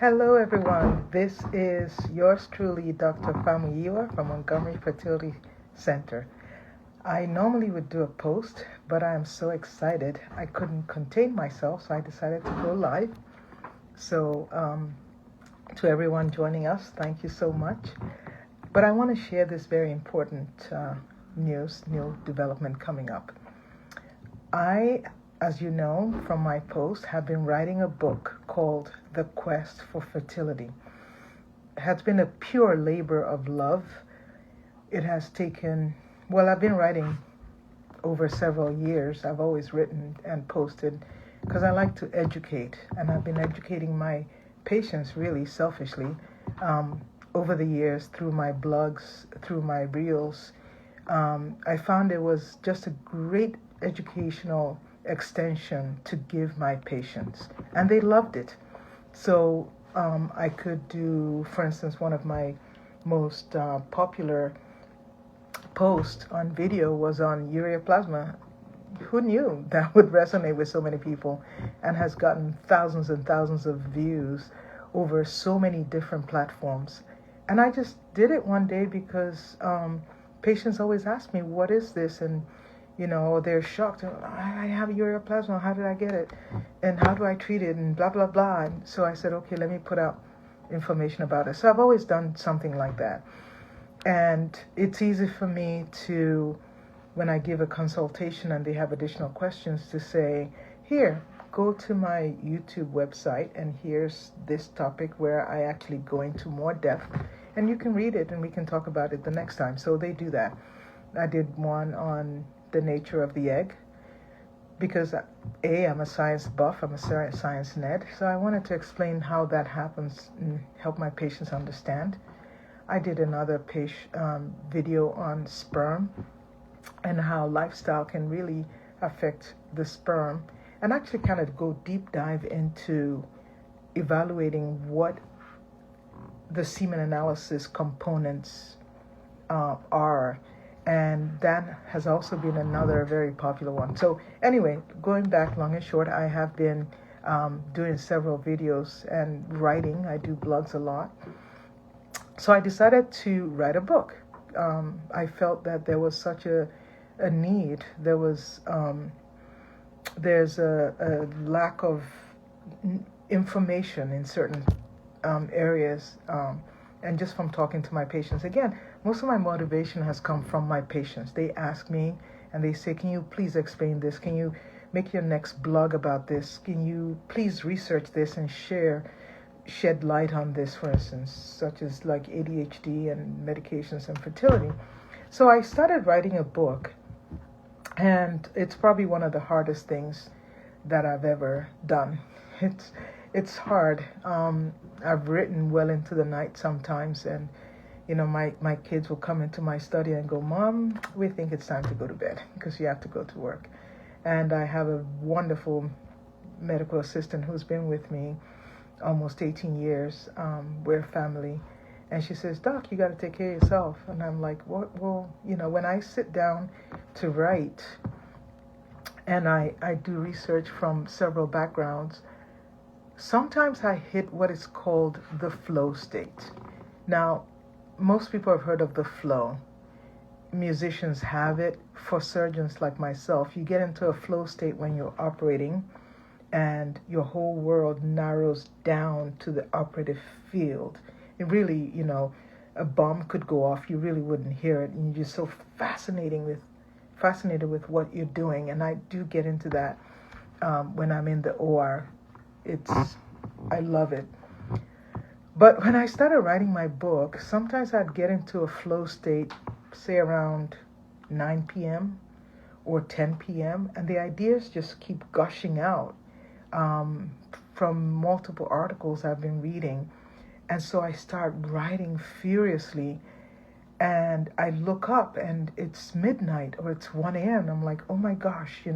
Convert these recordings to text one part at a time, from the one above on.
Hello, everyone. This is yours truly, Dr. Famuyiwa from Montgomery Fertility Center. I normally would do a post, but I am so excited I couldn't contain myself, so I decided to go live. So, to everyone joining us, thank you so much. But I want to share this very important new development coming up. I, as you know from my post, have been writing a book called The Quest for Fertility. It has been a pure labor of love. It has taken, I've been writing over several years. I've always written and posted because I like to educate, and I've been educating my patients really selfishly over the years through my blogs, through my reels. I found it was just a great educational extension to give my patients, and they loved it. So I could do, for instance, one of my most popular posts on video was on ureaplasma. Who knew that would resonate with so many people, and has gotten thousands and thousands of views over so many different platforms. And I just did it one day because patients always ask me, what is this? And they're shocked. I have ureaplasma. How did I get it? And how do I treat it? And blah, blah, blah. And so I said, okay, let me put out information about it. So I've always done something like that. And it's easy for me to, when I give a consultation and they have additional questions, to say, here, go to my YouTube website, and here's this topic where I actually go into more depth. And you can read it, and we can talk about it the next time. So they do that. I did one on the nature of the egg, because I'm a science buff, I'm a science nerd, so I wanted to explain how that happens and help my patients understand. I did another video on sperm and how lifestyle can really affect the sperm, and actually kind of go deep dive into evaluating what the semen analysis components are. And that has also been another very popular one. So anyway, going back long and short, I have been doing several videos and writing. I do blogs a lot. So I decided to write a book. I felt that there was such a need. There's a lack of information in certain areas. And just from talking to my patients, again, most of my motivation has come from my patients. They ask me and they say, can you please explain this? Can you make your next blog about this? Can you please research this and shed light on this, for instance, such as like ADHD and medications and fertility. So I started writing a book, and it's probably one of the hardest things that I've ever done. It's hard. I've written well into the night sometimes, and my kids will come into my study and go, Mom, we think it's time to go to bed because you have to go to work. And I have a wonderful medical assistant who's been with me almost 18 years. We're family. And she says, Doc, you got to take care of yourself. And I'm like, what? Well, when I sit down to write, and I do research from several backgrounds, sometimes I hit what is called the flow state. Now, most people have heard of the flow. Musicians have it. For surgeons like myself, you get into a flow state when you're operating, and your whole world narrows down to the operative field. It really, a bomb could go off, you really wouldn't hear it, and you're just so fascinated with what you're doing. And I do get into that when I'm in the OR. I love it. But when I started writing my book, sometimes I'd get into a flow state, say around 9 p.m. or 10 p.m., and the ideas just keep gushing out from multiple articles I've been reading. And so I start writing furiously, and I look up and it's midnight or it's 1 a.m. I'm like, oh my gosh,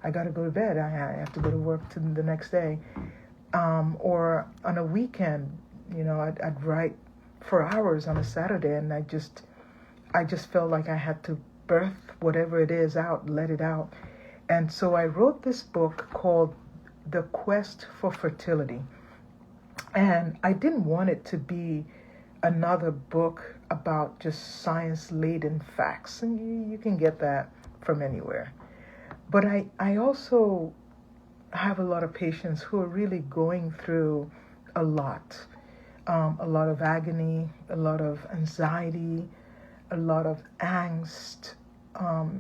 I got to go to bed. I have to go to work the next day. Or on a weekend, I'd write for hours on a Saturday, and I just felt like I had to birth whatever it is out, let it out. And so I wrote this book called The Quest for Fertility. And I didn't want it to be another book about just science-laden facts, and you can get that from anywhere. But I also have a lot of patients who are really going through a lot of agony, a lot of anxiety, a lot of angst.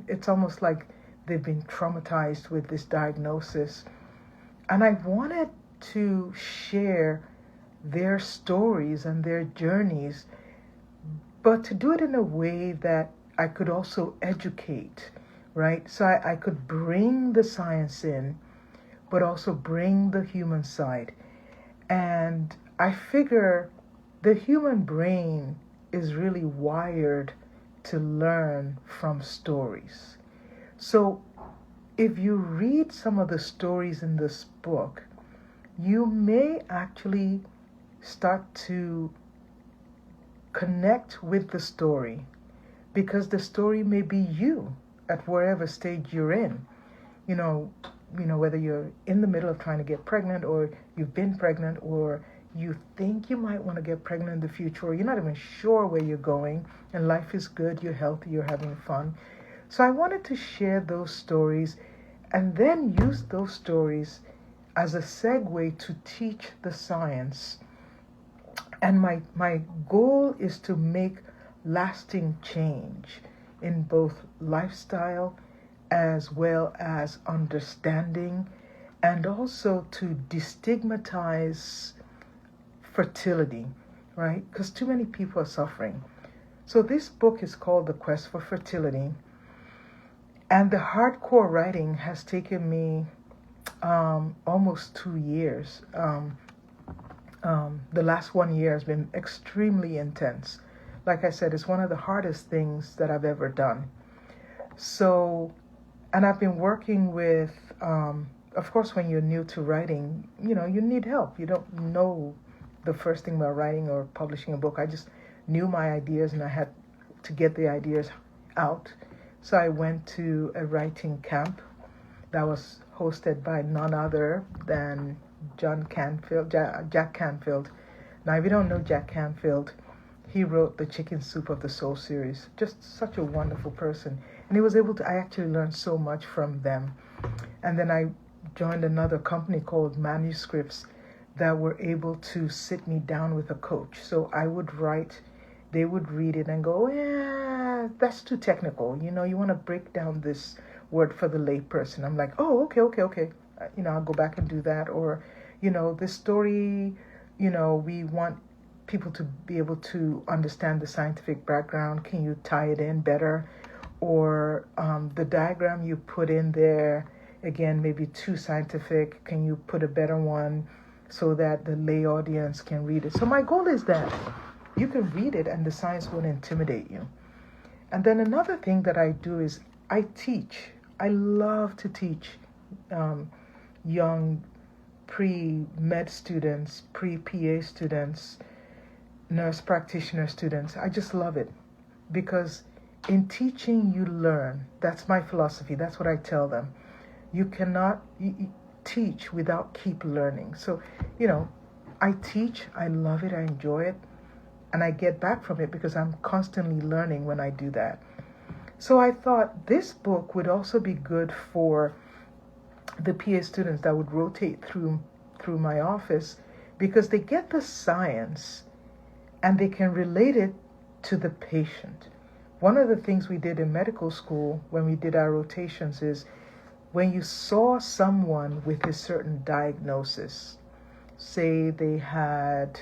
It's almost like they've been traumatized with this diagnosis. And I wanted to share their stories and their journeys, but to do it in a way that I could also educate, right? So I could bring the science in, but also bring the human side. And I figure the human brain is really wired to learn from stories. So if you read some of the stories in this book, you may actually start to connect with the story, because the story may be you at wherever stage you're in. You know, whether you're in the middle of trying to get pregnant, or you've been pregnant, or you think you might want to get pregnant in the future, or you're not even sure where you're going, and life is good, you're healthy, you're having fun. So I wanted to share those stories and then use those stories as a segue to teach the science. And my goal is to make lasting change in both lifestyle as well as understanding, and also to destigmatize fertility, right? Because too many people are suffering. So this book is called The Quest for Fertility, and the hardcore writing has taken me almost 2 years. The last 1 year has been extremely intense. Like I said, it's one of the hardest things that I've ever done. So, and I've been working with, of course, when you're new to writing, you need help. You don't know the first thing about writing or publishing a book. I just knew my ideas, and I had to get the ideas out. So I went to a writing camp that was hosted by none other than Jack Canfield. Now, if you don't know Jack Canfield, he wrote the Chicken Soup of the Soul series. Just such a wonderful person. And he was able to, I actually learned so much from them. And then I joined another company called Manuscripts that were able to sit me down with a coach. So I would write, they would read it and go, yeah, that's too technical. You want to break down this word for the lay person. I'm like, oh, okay. I'll go back and do that. Or, this story, we want people to be able to understand the scientific background. Can you tie it in better? Or the diagram you put in there, again, maybe too scientific. Can you put a better one so that the lay audience can read it? So my goal is that you can read it and the science won't intimidate you. And then another thing that I do is I teach. I love to teach young pre-med students, pre-PA students, nurse practitioner students. I just love it, because in teaching you learn. That's my philosophy. That's what I tell them. You cannot teach without keep learning. So, I teach, I love it, I enjoy it, and I get back from it because I'm constantly learning when I do that. So I thought this book would also be good for the PA students that would rotate through my office, because they get the science and they can relate it to the patient. One of the things we did in medical school when we did our rotations is when you saw someone with a certain diagnosis, say they had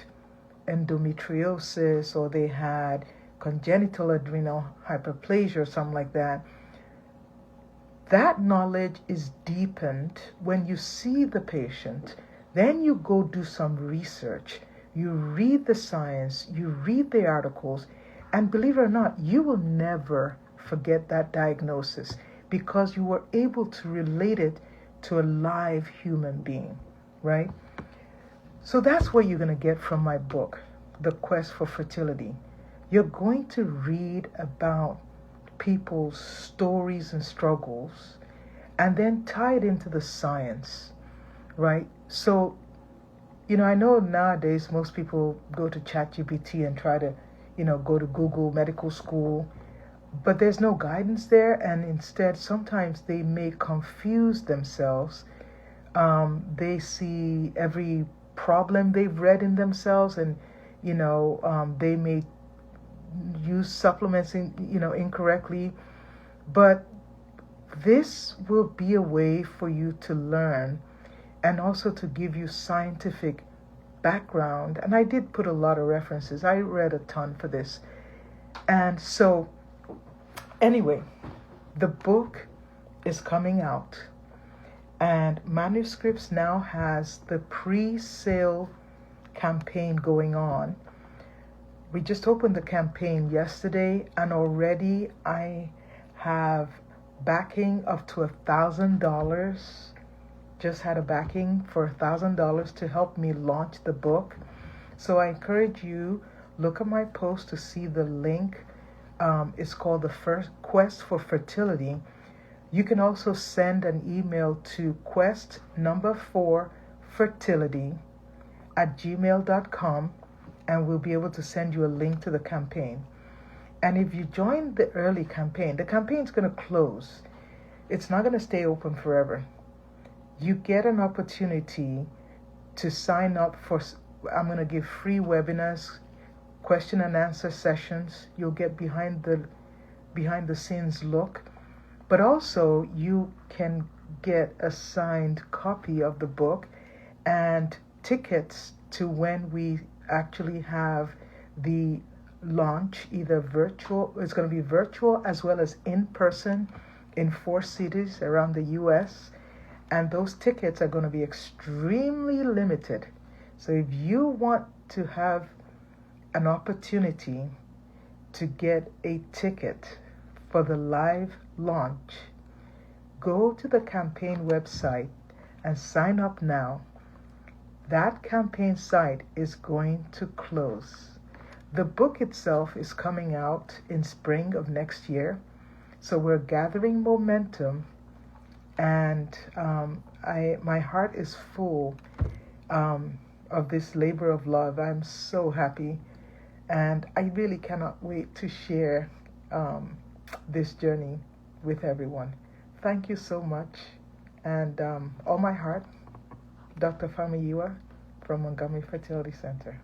endometriosis or they had congenital adrenal hyperplasia or something like that, that knowledge is deepened when you see the patient. Then you go do some research. You read the science, you read the articles, and believe it or not, you will never forget that diagnosis because you were able to relate it to a live human being, right? So that's what you're going to get from my book, The Quest for Fertility. You're going to read about people's stories and struggles and then tie it into the science, right? So I know nowadays most people go to ChatGPT and try to, go to Google Medical School, but there's no guidance there, and instead, sometimes they may confuse themselves. They see every problem they've read in themselves, and they may use supplements incorrectly. But this will be a way for you to learn and also to give you scientific background. And I did put a lot of references. I read a ton for this. And so, anyway, the book is coming out, and Manuscripts now has the pre-sale campaign going on. We just opened the campaign yesterday, and already I have backing up to $1,000. Just had a backing for $1,000 to help me launch the book. So I encourage you, look at my post to see the link. It's called The First Quest for Fertility. You can also send an email to quest4fertility@gmail.com, and we'll be able to send you a link to the campaign. And if you join the early campaign, the campaign's going to close. It's not going to stay open forever. You get an opportunity to sign up for, I'm going to give free webinars, question and answer sessions. You'll get behind the scenes look. But also, you can get a signed copy of the book and tickets to when we actually have the launch, either virtual, it's going to be virtual as well as in person in 4 cities around the US. And those tickets are going to be extremely limited. So if you want to have an opportunity to get a ticket for the live launch, go to the campaign website and sign up now. That campaign site is going to close. The book itself is coming out in spring of next year. So we're gathering momentum, and my heart is full of this labor of love. I'm so happy, and I really cannot wait to share this journey with everyone. Thank you so much, and all my heart, Dr. Famiyiwa from Montgomery Fertility Center.